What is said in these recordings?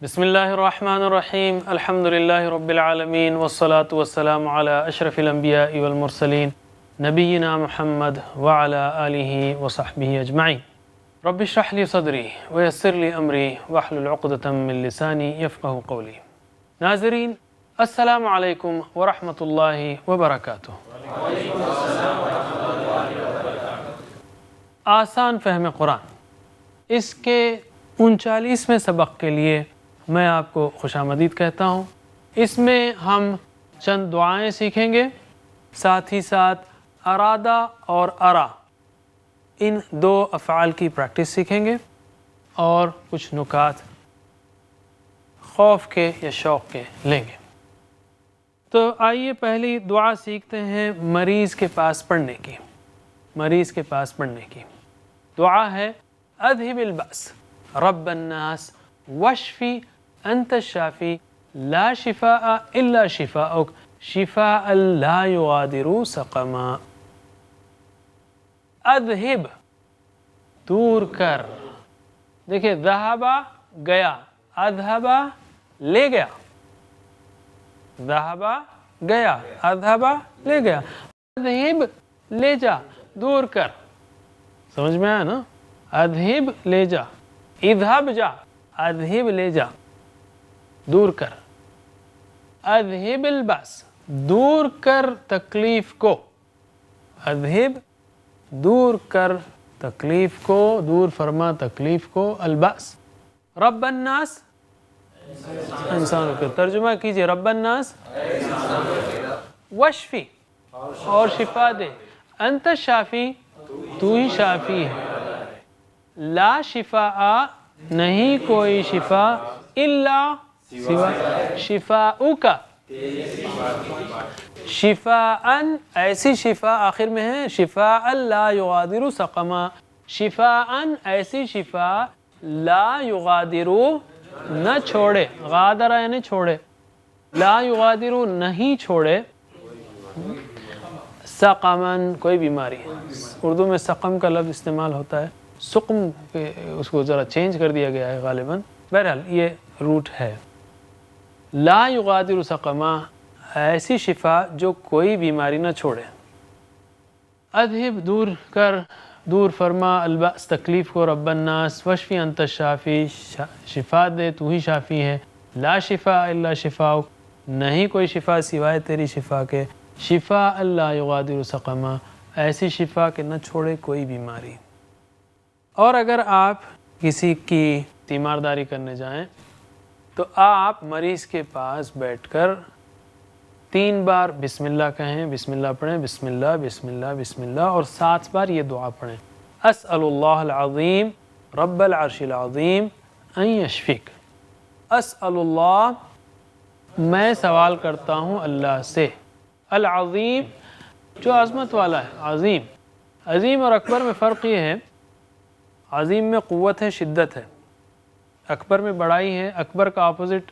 بسم اللہ الرحمن الرحیم الحمد للہ رب العالمین والصلاة والسلام علی اشرف الانبیاء والمرسلین نبینا محمد وعلی آلہ وصحبہ اجمعین رب اشرح لی صدری ویسر لی امری واحلل عقدۃ من لسانی یفقہوا قولی۔ ناظرین السلام علیکم ورحمۃ اللہ وبرکاتہ۔ آسان فہم قرآن، اس کے 39ویں سبق کے لیے میں آپ کو خوش آمدید کہتا ہوں۔ اس میں ہم چند دعائیں سیکھیں گے، ساتھ ہی ساتھ ارادہ اور ارا ان دو افعال کی پریکٹس سیکھیں گے اور کچھ نکات خوف کے یا شوق کے لیں گے۔ تو آئیے پہلی دعا سیکھتے ہیں مریض کے پاس پڑھنے کی۔ مریض کے پاس پڑھنے کی دعا ہے اذہب البأس رب الناس واشفی انت الشافی لا شفاء الا شفاءک شفاء لا یغادر سقما۔ اذہب دور کر، دیکھیں ذہبا گیا، اذہبا لے گیا، ذہبا گیا، اذہبا لے گیا، اذہب لے جا، دور کر، سمجھ میں آیا نا؟ اذہب لے جا، اذہب جا، اذہب لے جا، دور کر۔ اذہب الباس دور کر تکلیف کو، اذہب دور کر تکلیف کو، دور فرما تکلیف کو، الباس رب الناس انسانوں کے، ترجمہ کیجئے رب الناس واشفی اور شفا دے، انت شافی تو ہی شافی ہے، لا شفاء نہیں کوئی شفا، الا سوا شفاءک شفاءن ایسی شفا آخر میں ہے، شفاء لا یغادر سقما، شفاءن ایسی شفا لا یغادر نہ چھوڑے، غادر یعنی چھوڑے، لا یغادر نہیں چھوڑے، سقمن کوئی بیماری، اردو میں سقم کا لفظ استعمال ہوتا ہے، سقم اس کو ذرا چینج کر دیا گیا ہے غالباً، بہرحال یہ روٹ ہے۔ لا یغادر سقما ایسی شفا جو کوئی بیماری نہ چھوڑے۔ اذہب دور کر، دور فرما، البأس تکلیف کو، رب الناس واشفی انت الشافی شفا دے تو ہی شافی ہے، لا شفاء الا شفاءک نہیں کوئی شفا سوائے تیری شفا کے، شفاء لا یغادر سقما ایسی شفا کہ نہ چھوڑے کوئی بیماری۔ اور اگر آپ کسی کی تیمارداری کرنے جائیں تو آپ مریض کے پاس بیٹھ کر 3 بار بسم اللہ کہیں، بسم اللہ پڑھیں، بسم اللہ بسم اللہ بسم اللہ، اور 7 بار یہ دعا پڑھیں، اسأل اللہ العظیم رب العرش العظیم ان یشفیک۔ اسأل اللہ میں سوال کرتا ہوں اللہ سے، العظیم جو عظمت والا ہے، عظیم، عظیم اور اکبر میں فرق یہ ہے، عظیم میں قوت ہے، شدت ہے، اکبر میں بڑائی ہے، اکبر کا اپوزٹ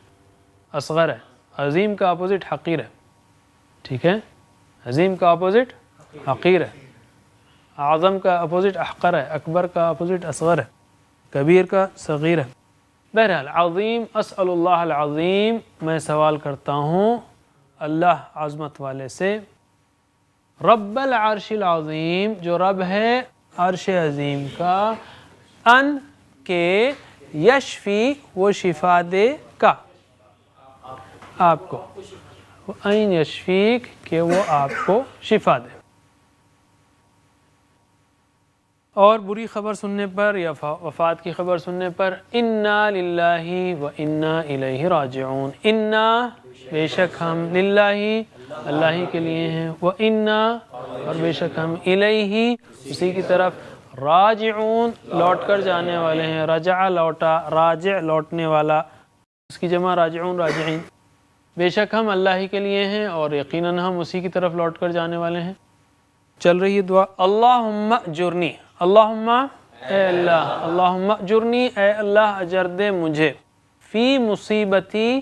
اصغر ہے، عظیم کا اپوزٹ حقیر ہے، ٹھیک ہے؟ عظیم کا اپوزٹ حقیر ہے، اعظم کا اپوزٹ احقر ہے، اکبر کا اپوزٹ اصغر ہے، کبیر کا صغیر ہے۔ بہرحال عظیم، اسأل اللہ العظیم میں سوال کرتا ہوں اللہ عظمت والے سے، رب العرش العظیم جو رب ہے عرش عظیم کا، ان کے یشفی وہ شفا دے کا آپ کو، این یشفیک کہ وہ آپ کو شفا دے، اور بری خبر سننے پر یا وفات کی خبر سننے پر انا للہ و انا الیہ راجعون، انا بے شک ہم، للہ اللہ ہی کے لیے ہیں، و انا اور بے شک ہم، الیہ اسی کی طرف، راجعون لوٹ کر جانے والے ہیں، رجع لوٹا، راجع لوٹنے والا، اس کی جمع راجعون راجعین، بے شک ہم اللہ ہی کے لیے ہیں اور یقیناً ہم اسی کی طرف لوٹ کر جانے والے ہیں۔ چل رہی ہے دعا، اللہم اجرنی، اللہم اے اللہ، اللہم اجرنی اے اللہ اجر دے مجھے، فی مصیبتی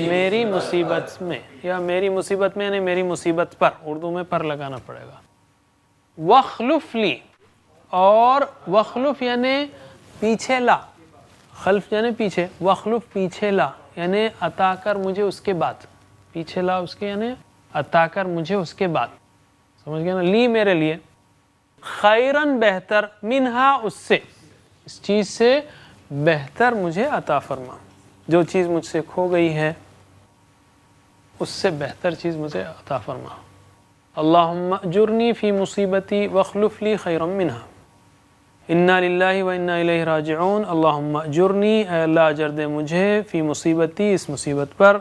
میری مصیبت میں، یا میری مصیبت میں یعنی میری مصیبت پر، اردو میں پر لگانا پڑے گا، وخلف لی اور وخلف یعنی پیچھے لا، خلف یعنی پیچھے، وخلف پیچھے لا یعنی عطا کر مجھے اس کے بعد، پیچھے لا اس کے یعنی عطا کر مجھے اس کے بعد، سمجھ گیا نا، لی میرے لیے، خیرن بہتر، منہا اس سے، اس چیز سے بہتر مجھے عطا فرما، جو چیز مجھ سے کھو گئی ہے اس سے بہتر چیز مجھے عطا فرما۔ اللہم اجرنی فی مصیبتی واخلف لی خیرا منہا، انا للہ و انا الیہ راجعون۔ اللہم اجرنی، اے اللہ اجر دے مجھے، فی مصیبتی اس مصیبت پر،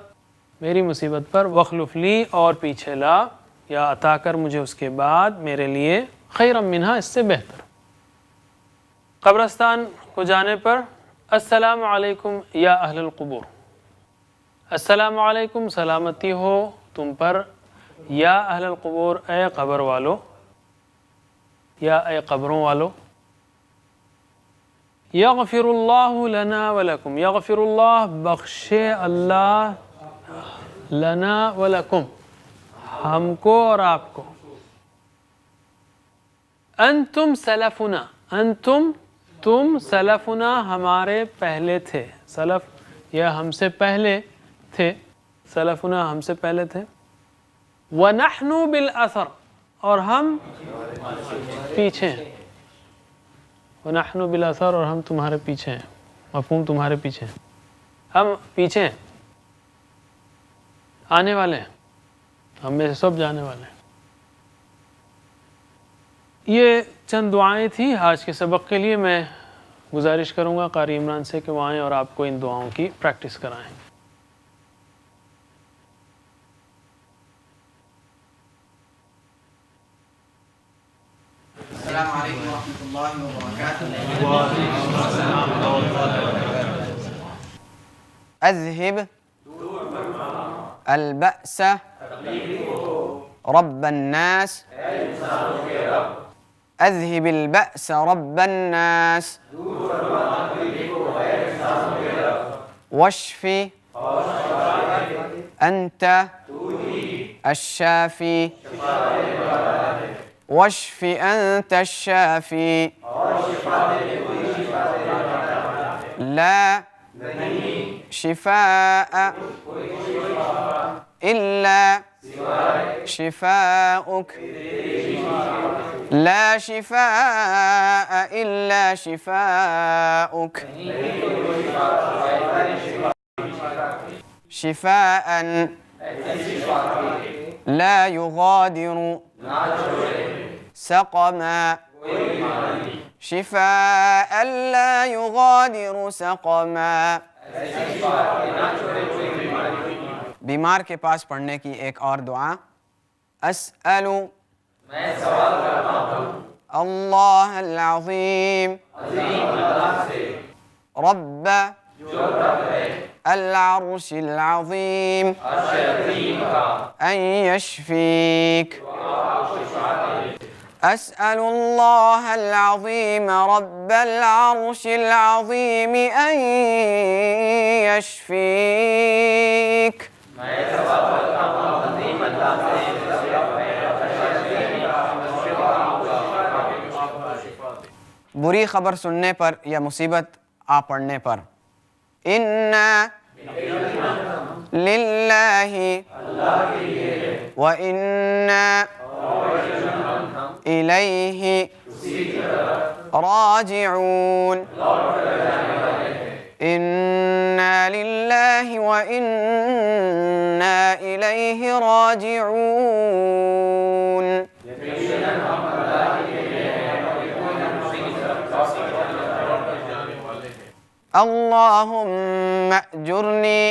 میری مصیبت پر، واخلف لی اور پیچھے لا یا عطا کر مجھے اس کے بعد میرے لیے، خیرا منہا اس سے بہتر۔ قبرستان کو جانے پر السلام علیکم یا اہل القبور، السلام علیکم سلامتی ہو تم پر، یا اہل القبور اے قبر والو، یا اے قبروں والو۔ یغفر اللہ لنا ولکم، یغفر اللہ بخشے اللہ، لنا ولکم ہم کو اور آپ کو، انتم سلفنا، انتم تم، سلفنا ہمارے پہلے تھے، سلف یہ ہم سے پہلے تھے، سلفنا ہم سے پہلے تھے، وَنَحْنُ بِالْأَثَرِ اور ہم پیچھے ہیں، وَنَحْنُ بِالْأَثَرِ اور ہم تمہارے پیچھے ہیں، مفہوم تمہارے پیچھے ہیں، ہم پیچھے ہیں، آنے والے ہیں، ہم میں سے سب جانے والے ہیں۔ یہ چند دعائیں تھیں آج کے سبق کے لیے، میں گزارش کروں گا قاری عمران سے کہ وہ آئیں اور آپ کو ان دعاؤں کی پریکٹس کرائیں۔ السلام علیکم ورحمۃ اللہ وبرکاتہ۔ اذهب البأس رب الناس، اذهب البأس رب الناس، واشف انت الشافی، واشف انت الشافی، لا شفاء الا شفاؤک، لا شفاء الا شفاؤک، شفاء لا يغادر سقما، شفاء لا يغادر سقما۔ بیمار کے پاس پڑھنے کی ایک اور دعا، اسأل اللہ العظیم رب العرش العظیم ان یشفیک، اسأل اللہ العظیم رب العرش العظیم ان یشفیک۔ بری خبر سننے پر یا مصیبت آ پڑنے پر، اِنَّا لِلَّهِ وَإِنَّا إِلَيْهِ راجعون، إِنَّا لِلَّهِ وَإِنَّا إِلَيْهِ راجعون۔ اللهم اجرني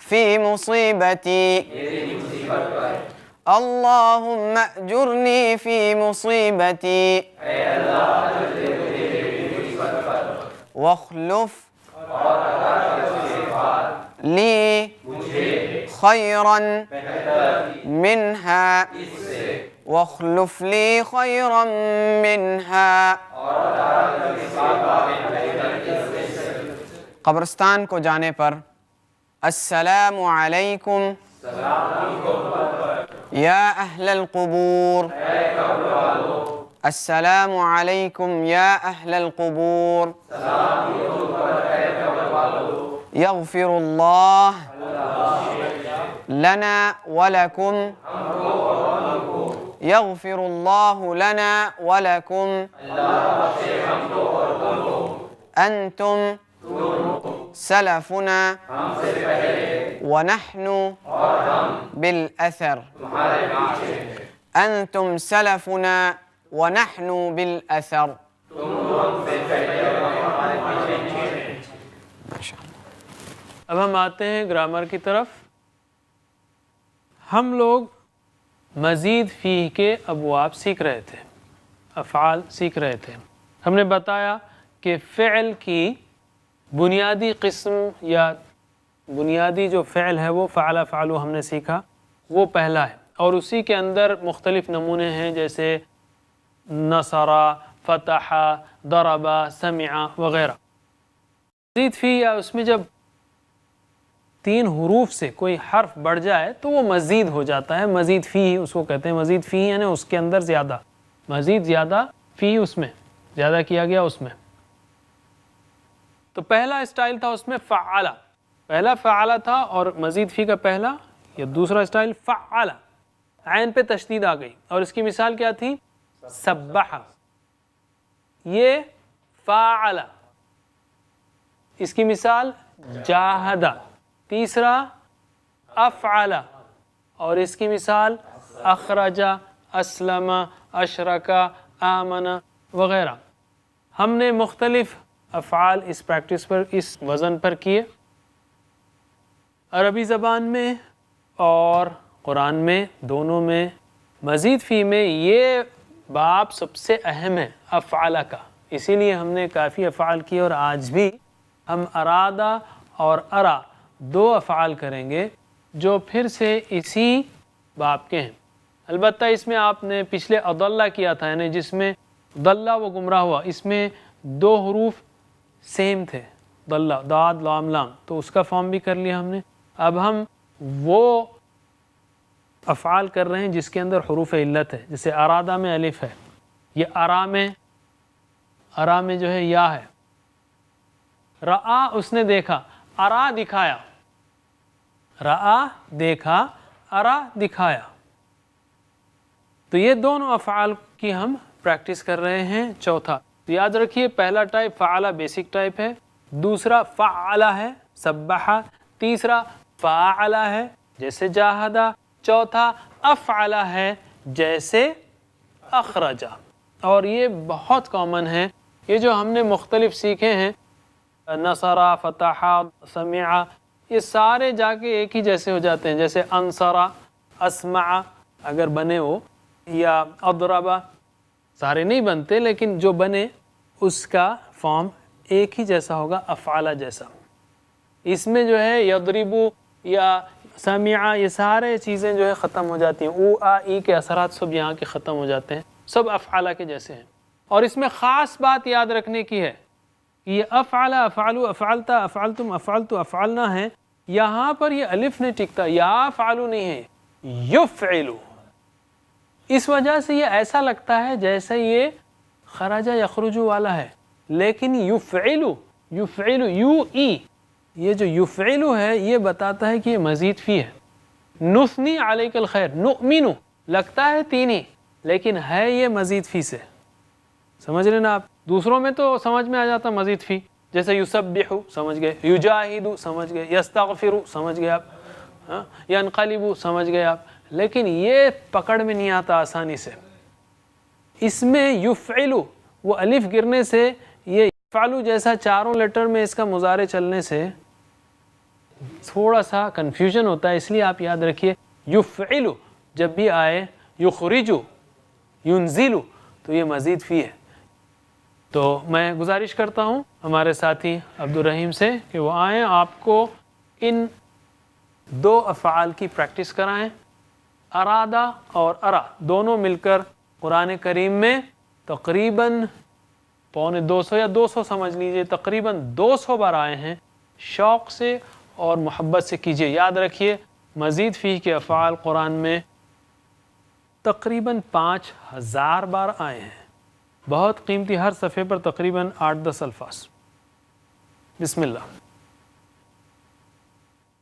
في مصيبتي، اللهم اجرني في مصيبتي واخلف لي خيرا منها، واخلف لي خيرا منها۔ قبرستان کو جانے پر السلام علیکم یا اہل القبور السلام علیکم یا اہل القبور یغفر اللہ لنا ولکم یغفر اللہ لنا ولکم انتم سلفنا ونحن بالأثر انتم سلفنا ونحن بالأثر. اب ہم آتے ہیں گرامر کی طرف. ہم لوگ مزید فیہ کے ابواب سیکھ رہے تھے، افعال سیکھ رہے تھے. ہم نے بتایا کہ فعل کی بنیادی قسم یا بنیادی جو فعل ہے وہ فعل فعلو ہم نے سیکھا، وہ پہلا ہے، اور اسی کے اندر مختلف نمونے ہیں جیسے نصر، فتح، ضرب، سمع وغیرہ. مزید فی یا اس میں جب 3 حروف سے کوئی حرف بڑھ جائے تو وہ مزید ہو جاتا ہے. مزید فی اس کو کہتے ہیں. مزید فی یعنی اس کے اندر زیادہ، مزید زیادہ فی، اس میں زیادہ کیا گیا اس میں. تو پہلا اسٹائل تھا اس میں فعلا، پہلا فعلا تھا، اور مزید فی کا پہلا یا دوسرا اسٹائل فعلا، عین پہ تشدید آ گئی. اور اس کی مثال کیا تھی؟ سبح. یہ فاعل. اس کی مثال جاہد. تیسرا افعل، اور اس کی مثال اخرج، اسلم، اشرک، آمن وغیرہ. ہم نے مختلف افعال اس پریکٹس پر، اس وزن پر کیے. عربی زبان میں اور قرآن میں دونوں میں مزید فی میں یہ باب سب سے اہم ہے افعال کا. اسی لیے ہم نے کافی افعال کیے، اور آج بھی ہم ارادہ اور ارا 2 افعال کریں گے جو پھر سے اسی باب کے ہیں. البتہ اس میں آپ نے پچھلے اضلہ کیا تھا، یعنی جس میں ضلہ وہ گمراہ ہوا، اس میں 2 حروف سیم تھے، ضلہ، داد، لام، لام، تو اس کا فارم بھی کر لیا ہم نے. اب ہم وہ افعال کر رہے ہیں جس کے اندر حروف علت ہے. جیسے ارادہ میں الف ہے، یہ ارا میں جو ہے یا ہے. رآ اس نے دیکھا، ارا دکھایا، رآ دیکھا، ارا دکھایا. تو یہ دونوں افعال کی ہم پریکٹس کر رہے ہیں. چوتھا تو یاد رکھیے، پہلا ٹائپ فعلا بیسک ٹائپ ہے، دوسرا فعلا ہے سبح، تیسرا فاعلا ہے جیسے جاہدہ، چوتھا افعلا ہے جیسے اخرجا. اور یہ بہت کامن ہے. یہ جو ہم نے مختلف سیکھے ہیں، نصر، فتح، سمع، یہ سارے جا کے ایک ہی جیسے ہو جاتے ہیں. جیسے انصر، اسمع اگر بنے ہو، یا اضرب، سارے نہیں بنتے لیکن جو بنے اس کا فارم ایک ہی جیسا ہوگا، افعال جیسا. اس میں جو ہے یضرب یا سمع، یہ سارے چیزیں جو ہے ختم ہو جاتی ہیں. او آ ای کے اثرات سب یہاں کے ختم ہو جاتے ہیں، سب افعال کے جیسے ہیں. اور اس میں خاص بات یاد رکھنے کی ہے، یہ افعل، افعلوا، افعلتا، افعلتم، افعلتو، افعلنا ہے، یہاں پر یہ الف نہیں ٹکتا، یا فعلو نہیں ہے، یفعلو. اس وجہ سے یہ ایسا لگتا ہے جیسے یہ خرج یخرج والا ہے، لیکن یفعلو، یفعلو، یو ای، یہ جو یفعلو ہے یہ بتاتا ہے کہ یہ مزید فی ہے. نثنی علیک الخیر، نؤمن لگتا ہے 3 ہی لیکن ہے یہ مزید فی سے. سمجھ رہے نا آپ؟ دوسروں میں تو سمجھ میں آ جاتا مزید فی، جیسے یسبح سمجھ گئے، یجاہد سمجھ گئے، یستغفر سمجھ گئے آپ، ینقلب سمجھ گئے آپ. لیکن یہ پکڑ میں نہیں آتا آسانی سے. اس میں یفعلو، وہ الف گرنے سے، یہ یفعلو جیسا 4 لیٹر میں اس کا مضارع چلنے سے تھوڑا سا کنفیوژن ہوتا ہے. اس لیے آپ یاد رکھیے یفعلو جب بھی آئے، یخرجو، ینزلو، تو یہ مزید فی ہے. تو میں گزارش کرتا ہوں ہمارے ساتھی عبدالرحیم سے کہ وہ آئیں، آپ کو ان 2 افعال کی پریکٹس کرائیں. ارادہ اور ارا دونوں مل کر قرآن کریم میں تقریباً 250 یا 200 سمجھ لیجئے، تقریباً 200 بار آئے ہیں. شوق سے اور محبت سے کیجئے. یاد رکھیے مزید فی کے افعال قرآن میں تقریباً 5000 بار آئے ہیں. بہت قیمتی، ہر صفحے پر تقریباً 8-10 الفاظ. بسم اللہ.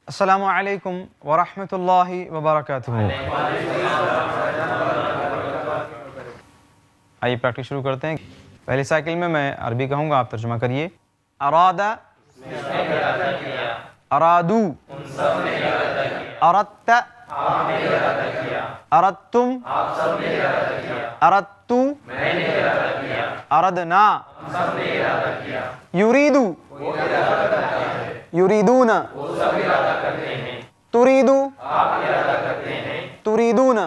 السلام علیکم ورحمۃ اللہ وبرکاتہ. آئیے پریکٹس شروع کرتے ہیں. پہلی سائیکل میں عربی کہوں گا، آپ ترجمہ کریے. ارادہ، ارادو، اردت، اردتم، اردتو، اردنا، یریدو، یریدون، تریدو، تریدون،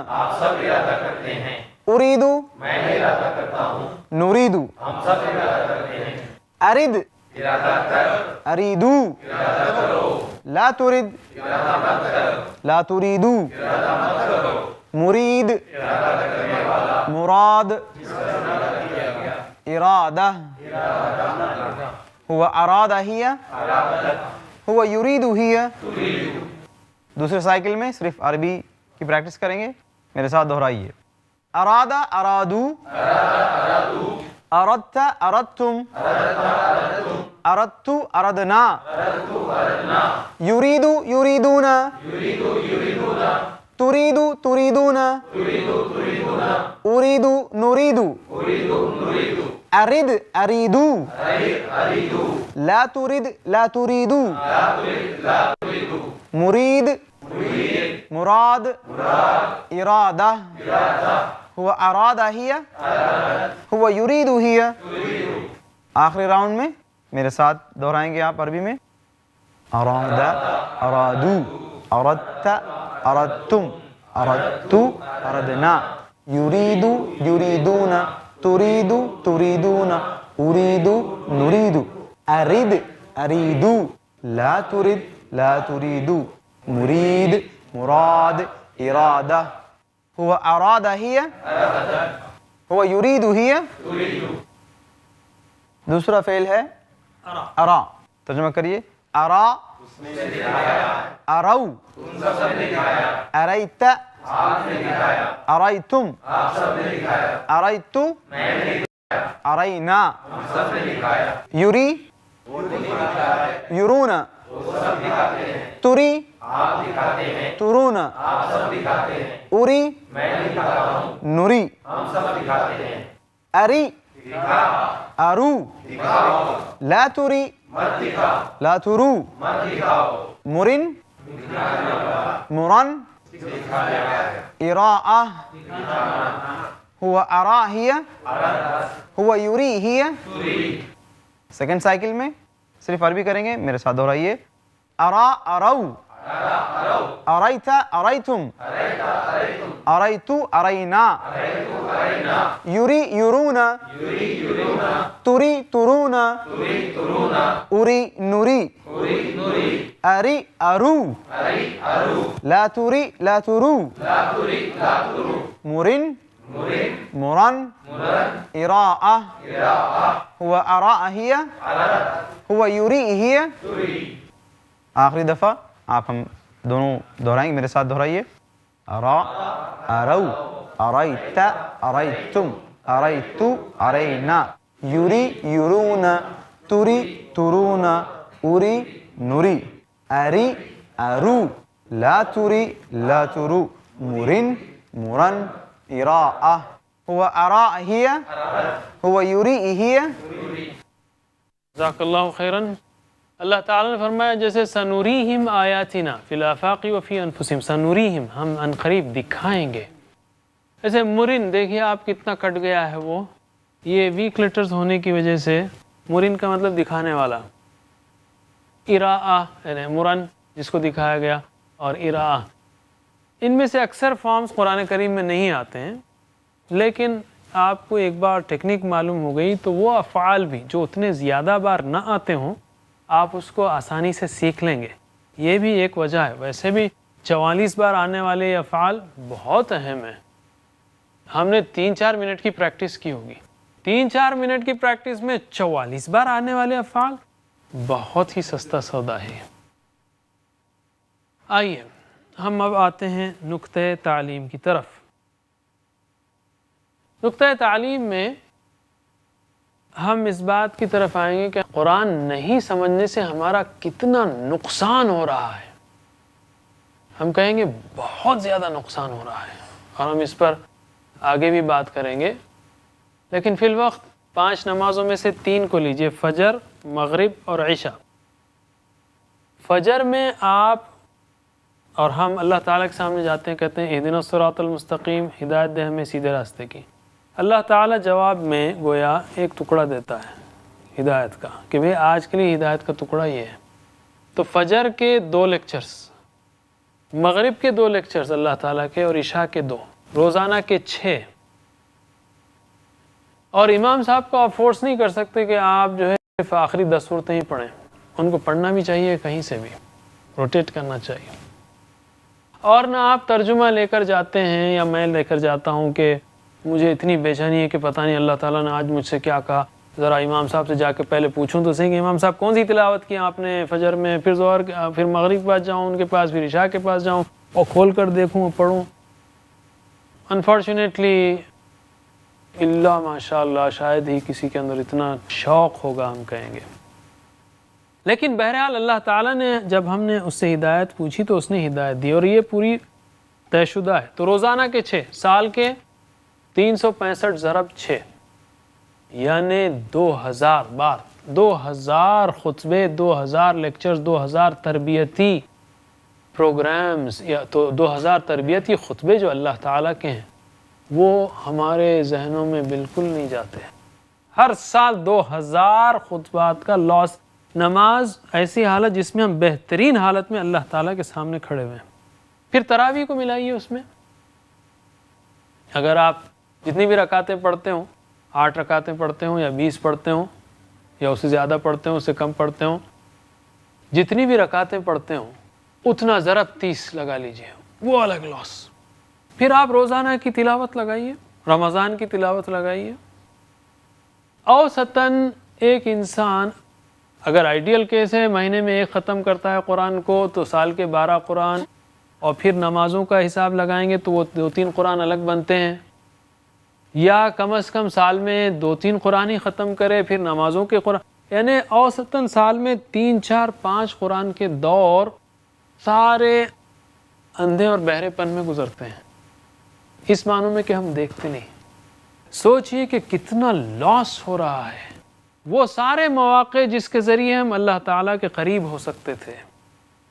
اریدو، نریدو، ارد، اریدو، لا ترد، لا تریدو، مرید، مراد، ارادہ، هو اراد هي، هو يريد هي. دوسرے سائیکل میں صرف عربی کی پریکٹس کریں گے، میرے ساتھ دہرائیے. اراد، ارادو، اردت، اردتم، اردت، اردنا، يريد، يريدون، تريد، تريدون، أريد، نريد، أرد، أريدو، لا ترد، لا تريدو، مريد، مراد، إرادة، هو أراد هي، هو يريد هي. آخری راؤنڈ میں میرے ساتھ دہرائیں گے آپ عربی میں. اراد، ارادو، اردت، اردتم، اردتو، اردنا، يريد، يريدون، تريد، تريدون، أريد، نريد، أرد، أريدو، لا ترد، لا تريدو، مريد، مراد، إرادة. هو أراد هي، هو يريد هي. دوسرا فعل ہے ارا. ترجمہ کریے. ارا، ارو، اریت، ارایتم، ارایتو، ارینا، یری، یرون، تری، ترون، اری، نری، اری، ارو، لا تری، لا ترو، مرن، مرن، إراءة، هو أرا هي، هو يري هي. سیکنڈ سائیکل میں صرف عربی کریں گے، میرے ساتھ دہرائیے. ارا، ارو، اریت، اریتم، اریتو، ارینا، یری، یرون، تری، ترون، اری، نری، اری، ارو، لا تری، لا ترو، مرن، مرن، إراءة، هو أراء هي، هو يري هي. آخری دفعہ آپ ہم دونوں دہرائیں گے، میرے ساتھ دہرائیے. ارا، ارو، اریت، اریتم، اریتو، ارینا، یری، یرون، تری، ترون، اری، نری، اری، ارو، لا تری، لا ترو، مرن، مرن، إراءة. هو أراء هي، هو يري هي. جزاک اللہ خیراً. اللہ تعالیٰ نے فرمایا جیسے سنوریہم آیاتنا فی الآفاق وفی انفسہم، سنوریہم، ہم ان قریب دکھائیں گے. ایسے مرن دیکھیے آپ کتنا کٹ گیا ہے، وہ یہ ویک لیٹرز ہونے کی وجہ سے مرن کا مطلب دکھانے والا. اراء یعنی مرن جس کو دکھایا گیا، اور اراء ان میں سے اکثر فارمز قرآن کریم میں نہیں آتے ہیں، لیکن آپ کو ایک بار ٹیکنیک معلوم ہو گئی تو وہ افعال بھی جو اتنے زیادہ بار نہ آتے ہوں آپ اس کو آسانی سے سیکھ لیں گے. یہ بھی ایک وجہ ہے. ویسے بھی 44 بار آنے والے افعال بہت اہم ہیں. ہم نے 3-4 منٹ کی پریکٹس کی ہوگی. 3-4 منٹ کی پریکٹس میں 44 بار آنے والے افعال بہت ہی سستا سودا ہے. آئیے ہم اب آتے ہیں نقطۂ تعلیم کی طرف. نقطۂ تعلیم میں ہم اس بات کی طرف آئیں گے کہ قرآن نہیں سمجھنے سے ہمارا کتنا نقصان ہو رہا ہے. ہم کہیں گے بہت زیادہ نقصان ہو رہا ہے، اور ہم اس پر آگے بھی بات کریں گے. لیکن فی الوقت 5 نمازوں میں سے 3 کو لیجئے، فجر، مغرب اور عشاء. فجر میں آپ اور ہم اللہ تعالیٰ کے سامنے جاتے ہیں، کہتے ہیں اہدنا الصراط المستقیم، ہدایت دے ہمیں سیدھے راستے کی. اللہ تعالیٰ جواب میں گویا ایک ٹکڑا دیتا ہے ہدایت کا کہ بھئی آج کے لیے ہدایت کا ٹکڑا یہ ہے. تو فجر کے 2 لیکچرز، مغرب کے 2 لیکچرز اللہ تعالیٰ کے، اور عشاء کے 2، روزانہ کے 6. اور امام صاحب کو آپ فورس نہیں کر سکتے کہ آپ جو ہے آخری 10 صورتیں ہی پڑھیں. ان کو پڑھنا بھی چاہیے، کہیں سے بھی روٹیٹ کرنا چاہیے. اور نہ آپ ترجمہ لے کر جاتے ہیں یا میں لے کر جاتا ہوں کہ مجھے اتنی بے چینی ہے کہ پتہ نہیں اللہ تعالیٰ نے آج مجھ سے کیا کہا، ذرا امام صاحب سے جا کے پہلے پوچھوں تو صحیح کہ امام صاحب کون سی تلاوت کی آپ نے فجر میں، پھر ظہر، پھر مغرب کے پاس جاؤں ان کے پاس، پھر عشاء کے پاس جاؤں اور کھول کر دیکھوں اور پڑھوں. انفارچونیٹلی اللہ ماشاء اللہ شاید ہی کسی کے اندر اتنا شوق ہوگا، ہم کہیں گے. لیکن بہرحال اللہ تعالیٰ نے جب ہم نے اس سے ہدایت پوچھی تو اس نے ہدایت دی، اور یہ پوری طے شدہ ہے. تو روزانہ کے 6، سال کے 365 ضرب 6 یعنی 2000 بار، 2000 خطبے، 2000 لیکچرز، 2000 تربیتی پروگرامز، یا تو 2000 تربیتی خطبے جو اللہ تعالیٰ کے ہیں وہ ہمارے ذہنوں میں بالکل نہیں جاتے. ہر سال 2000 خطبات کا لاس. نماز ایسی حالت جس میں ہم بہترین حالت میں اللہ تعالیٰ کے سامنے کھڑے ہوئے ہیں. پھر تراویح کو ملائیے اس میں. اگر آپ جتنی بھی رکعتیں پڑھتے ہوں، 8 رکعتیں پڑھتے ہوں یا 20 پڑھتے ہوں یا اس سے زیادہ پڑھتے ہوں، اس سے کم پڑھتے ہوں، جتنی بھی رکعتیں پڑھتے ہوں اتنا ضرب 30 لگا لیجئے، وہ الگ لاس. پھر آپ روزانہ کی تلاوت لگائیے، رمضان کی تلاوت لگائیے. اوسطاً ایک انسان اگر آئیڈیل کیس ہے مہینے میں 1 ختم کرتا ہے قرآن کو، تو سال کے 12 قرآن، اور پھر نمازوں کا حساب لگائیں گے تو وہ 2-3 قرآن الگ بنتے ہیں. یا کم از کم سال میں 2-3 قرآن ہی ختم کرے، پھر نمازوں کے قرآن، یعنی اوسطاً سال میں 3-4-5 قرآن کے دور سارے اندھے اور بہرے پن میں گزرتے ہیں، اس معنوں میں کہ ہم دیکھتے نہیں. سوچئے کہ کتنا لاس ہو رہا ہے. وہ سارے مواقع جس کے ذریعے ہم اللہ تعالیٰ کے قریب ہو سکتے تھے،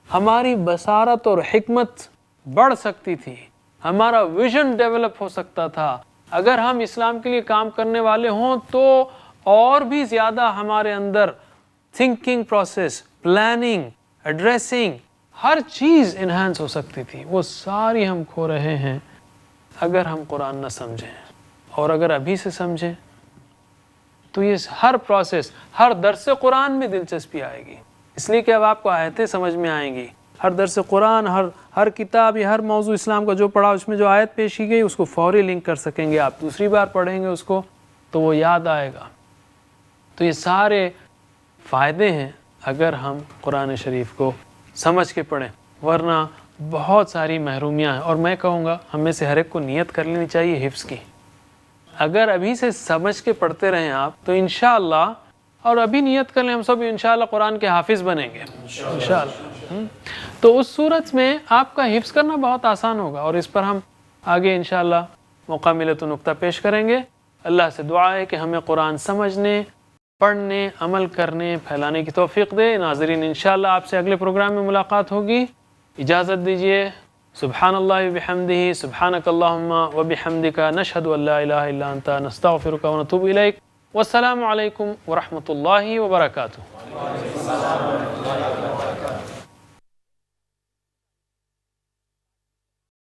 ہماری بصارت اور حکمت بڑھ سکتی تھی، ہمارا ویژن ڈیولپ ہو سکتا تھا. اگر ہم اسلام کے لیے کام کرنے والے ہوں تو اور بھی زیادہ ہمارے اندر تھنکنگ پروسیس، پلاننگ، ایڈریسنگ، ہر چیز انہانس ہو سکتی تھی. وہ ساری ہم کھو رہے ہیں اگر ہم قرآن نہ سمجھیں. اور اگر ابھی سے سمجھیں تو یہ ہر پروسیس، ہر درس قرآن میں دلچسپی آئے گی، اس لیے کہ اب آپ کو آیتیں سمجھ میں آئیں گی. ہر درس قرآن، ہر کتاب یا ہر موضوع اسلام کا جو پڑھا اس میں جو آیت پیش کی گئی اس کو فوری لنک کر سکیں گے. آپ دوسری بار پڑھیں گے اس کو تو وہ یاد آئے گا. تو یہ سارے فائدے ہیں اگر ہم قرآن شریف کو سمجھ کے پڑھیں، ورنہ بہت ساری محرومیاں ہیں. اور میں کہوں گا ہم میں سے ہر ایک کو نیت کر لینی چاہیے حفظ کی. اگر ابھی سے سمجھ کے پڑھتے رہیں آپ تو انشاءاللہ، اور ابھی نیت کر لیں ہم سب انشاءاللہ قرآن کے حافظ بنیں گے انشاءاللہ. تو اس صورت میں آپ کا حفظ کرنا بہت آسان ہوگا، اور اس پر ہم آگے انشاءاللہ موقع ملے تو نقطہ پیش کریں گے. اللہ سے دعا ہے کہ ہمیں قرآن سمجھنے، پڑھنے، عمل کرنے، پھیلانے کی توفیق دے. ناظرین انشاءاللہ آپ سے اگلے پروگرام میں ملاقات ہوگی. اجازت دیجیے. سبحان اللہ وبحمدہ، سبحانک اللہم وبحمدک، نشہد ان لا الہ الا انت، نستغفرک ونتوب الیک. والسلام علیکم ورحمۃ اللہ وبرکاتہ.